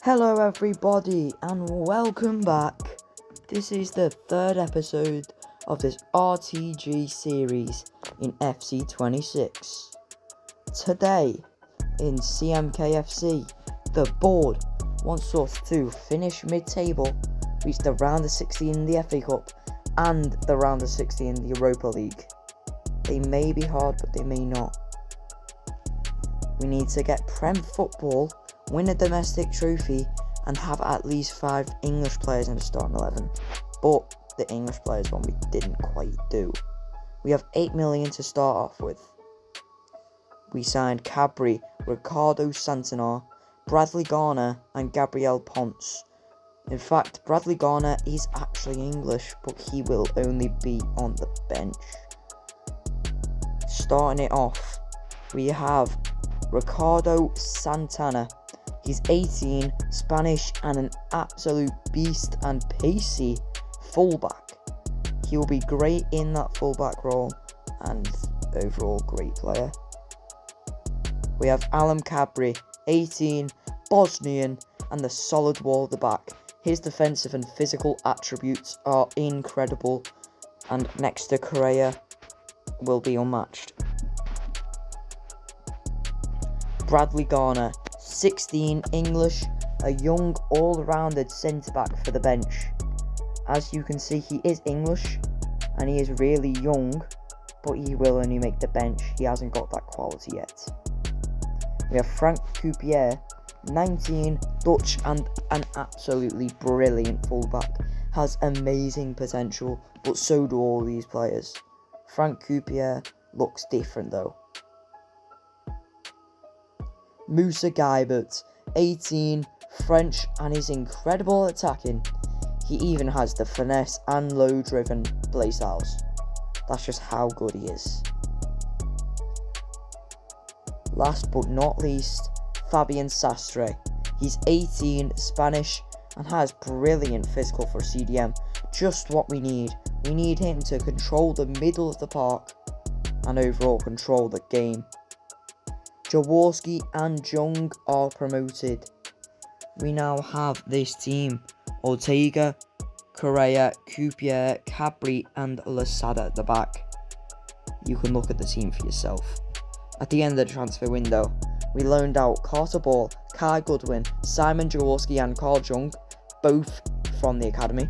Hello everybody and welcome back. This is the third episode of this RTG series in FC 26. Today in CMK FC, the board wants us to finish mid-table, reach the round of 16 in the FA Cup and the round of 16 in the Europa League. They may be hard but they may not. We need to get Prem football, win a domestic trophy and have at least 5 English players in the starting 11. But the English players one we didn't quite do. We have 8 million to start off with. We signed Cabri, Ricardo Santana, Bradley Garner and Gabriel Ponce. In fact, Bradley Garner is actually English, but he will only be on the bench. Starting it off, we have Ricardo Santana. He's 18, Spanish and an absolute beast and pacey fullback. He will be great in that fullback role and overall great player. We have Alam Cabri, 18, Bosnian and the solid wall at the back. His defensive and physical attributes are incredible and next to Correa will be unmatched. Bradley Garner, 16, English, a young all-rounded centre-back for the bench. As you can see, he is English and he is really young, but he will only make the bench. He hasn't got that quality yet. We have Frank Coupier, 19, Dutch and an absolutely brilliant fullback. Has amazing potential, but so do all these players. Frank Coupier looks different though. Moussa Guibert, 18, French and is incredible at attacking. He even has the finesse and low-driven playstyles. That's just how good he is. Last but not least, Fabian Sastre. He's 18, Spanish and has brilliant physical for CDM. Just what we need. We need him to control the middle of the park and overall control the game. Jaworski and Jung are promoted. We now have this team: Ortega, Correa, Coupier, Cabri and Losada at the back. You can look at the team for yourself. At the end of the transfer window, we loaned out Carter Ball, Kai Goodwin, Simon Jaworski and Carl Jung, both from the academy,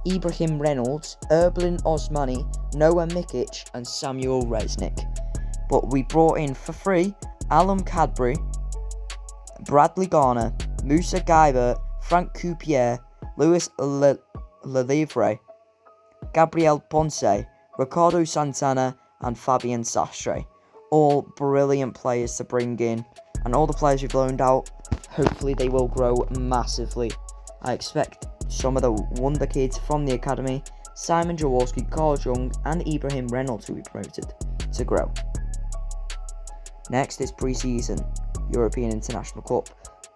Ibrahim Reynolds, Erblin Osmani, Noah Mikic and Samuel Resnick. But we brought in for free Alam Cadbury, Bradley Garner, Moussa Guibert, Frank Coupier, Luis Lelivre, Gabriel Ponce, Ricardo Santana and Fabian Sastre. All brilliant players to bring in, and all the players we've loaned out, hopefully they will grow massively. I expect some of the wonder kids from the academy, Simon Jaworski, Carl Jung and Ibrahim Reynolds, to be promoted to grow. Next is pre-season, European International Cup,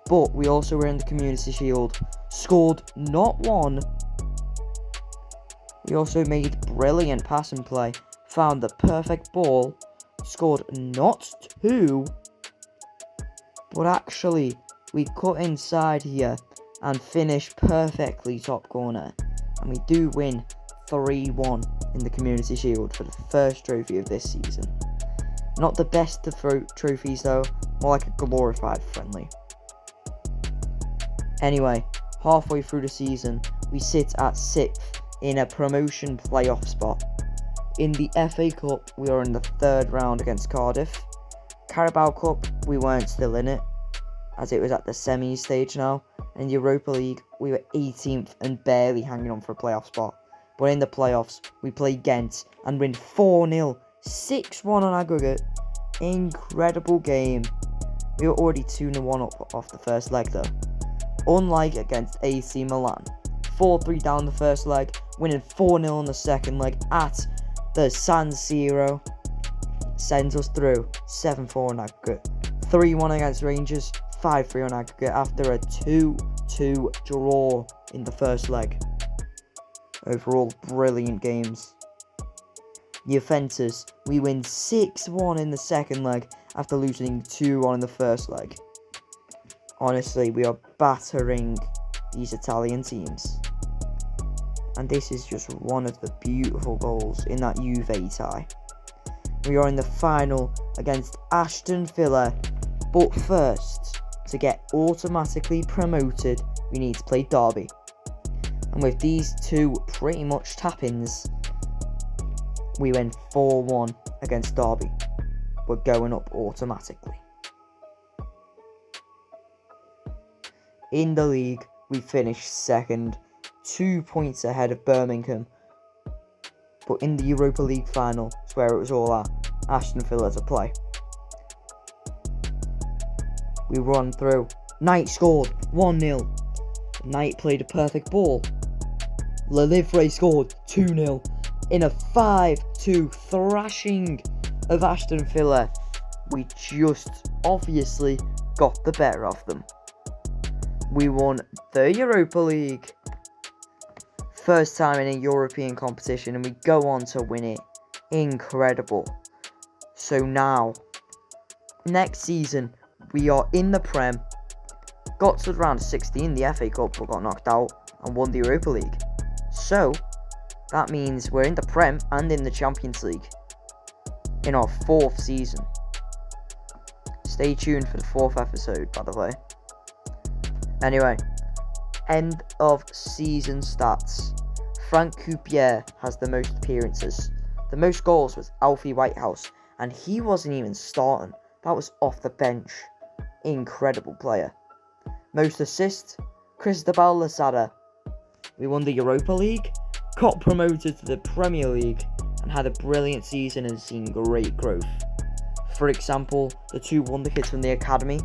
but we also were in the Community Shield, scored not one. We also made brilliant passing play, found the perfect ball, scored not 2, but actually we cut inside here and finished perfectly top corner, and we do win 3-1 in the Community Shield for the first trophy of this season. Not the best of trophies though, more like a glorified friendly. Anyway, halfway through the season, we sit at 6th in a promotion playoff spot. In the FA Cup, we are in the 3rd round against Cardiff. Carabao Cup, we weren't still in it, as it was at the semis stage now. In Europa League, we were 18th and barely hanging on for a playoff spot. But in the playoffs, we play Ghent and win 4-0. 6-1 on aggregate. Incredible game. We were already 2-1 up off the first leg though. Unlike against AC Milan. 4-3 down the first leg, winning 4-0 on the second leg at the San Siro. Sends us through 7-4 on aggregate. 3-1 against Rangers, 5-3 on aggregate after a 2-2 draw in the first leg. Overall, brilliant games. Juventus, we win 6-1 in the second leg after losing 2-1 in the first leg. Honestly, we are battering these Italian teams. And this is just one of the beautiful goals in that Juve tie. We are in the final against Aston Villa. But first, to get automatically promoted, we need to play Derby. And with these two pretty much tap-ins, we win 4-1 against Derby. We're going up automatically. In the league, we finished second, 2 points ahead of Birmingham. But in the Europa League final, it's where it was all at, Aston Villa to play. We run through. Knight scored 1-0. Knight played a perfect ball. Lelivre scored 2-0 in a 5-2 thrashing of Aston Villa. We just obviously got the better of them. We won the Europa League. First time in a European competition, and we go on to win it. Incredible. So now, next season, we are in the Prem. Got to round of 16, the FA Cup, but got knocked out and won the Europa League. So, that means we're in the Prem and in the Champions League in our 4th season. Stay tuned for the 4th episode, by the way. Anyway, end of season stats. Frank Coupier has the most appearances. The most goals was Alfie Whitehouse, and he wasn't even starting. That was off the bench. Incredible player. Most assists, Cristobal Losada. We won the Europa League, got promoted to the Premier League, and had a brilliant season and seen great growth. For example, the 2 wonder kids from the academy,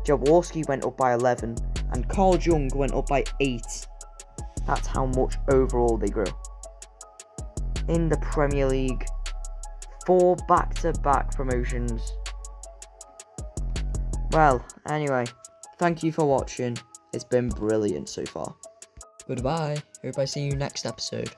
Jaworski went up by 11, and Carl Jung went up by 8. That's how much overall they grew. In the Premier League, 4 back-to-back promotions. Well, anyway, thank you for watching. It's been brilliant so far. Goodbye. Hope I see you next episode.